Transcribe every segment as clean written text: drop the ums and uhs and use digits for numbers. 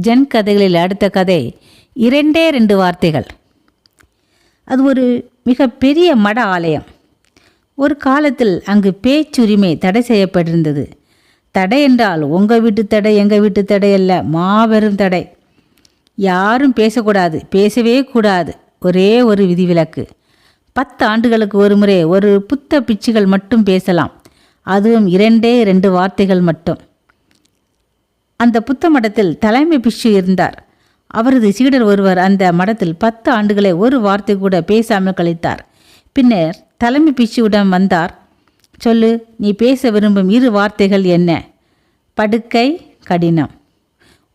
Gen கதைகளில் அடுத்த கதை 2 வார்த்தைகள். அது ஒரு மிக பெரிய மட ஆலயம். ஒரு காலத்தில் அங்கு பேச்சுரிமை தடை செய்யப்பட்டிருந்தது. தடை என்றால் உங்கள் வீட்டு தடை எங்கள் வீட்டு தடை அல்ல, மாபெரும் தடை. யாரும் பேசக்கூடாது, பேசவே கூடாது. ஒரே ஒரு விதிவிலக்கு. 10 ஆண்டுகளுக்கு ஒரு முறை ஒரு புத்த பிச்சுகள் மட்டும் பேசலாம். அதுவும் 2 வார்த்தைகள் மட்டும். அந்த புத்த மடத்தில் தலைமை பிஷு இருந்தார். அவரது சீடர் ஒருவர் அந்த மடத்தில் 10 ஆண்டுகளை ஒரு வார்த்தை கூட பேசாமல் கழித்தார். பின்னர் தலைமை பிஷுவிடம் வந்தார். சொல்லு, நீ பேச விரும்பும் 2 வார்த்தைகள் என்ன? படுக்கை, கடினம்.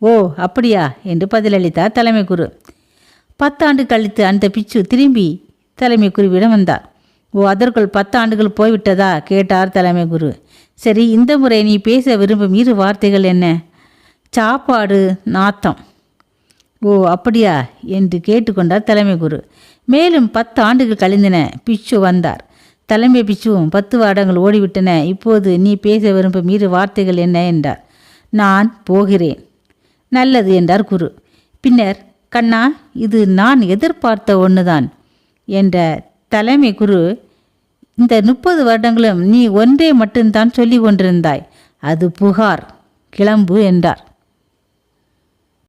ஓ அப்படியா என்று பதிலளித்தார் தலைமை குரு. 10 ஆண்டு கழித்து அந்த பிச்சு திரும்பி தலைமை குருவிடம் வந்தார். ஓ, அதற்குள் 10 ஆண்டுகள் போய்விட்டதா கேட்டார் தலைமை குரு. சரி, இந்த முறை நீ பேச விரும்பும் 2 வார்த்தைகள் என்ன? சாப்பாடு, நாத்தம். ஓ அப்படியா என்று கேட்டுக்கொண்டார் தலைமை குரு. மேலும் 10 ஆண்டுகள் கழிந்தன. பிச்சு வந்தார். தலைமை பிச்சுவும் 10 வருடங்கள் ஓடிவிட்டன. இப்போது நீ பேச விரும்பும் 2 வார்த்தைகள் என்ன என்றார். நான் போகிறேன். நல்லது என்றார் குரு. பின்னர், கண்ணா, இது நான் எதிர்பார்த்த ஒன்றுதான் என்ற தலைமை குரு. இந்த 30 வருடங்களும் நீ ஒன்றே மட்டும்தான் சொல்லி கொண்டிருந்தாய், அது புகார். கிளம்பு என்றார்.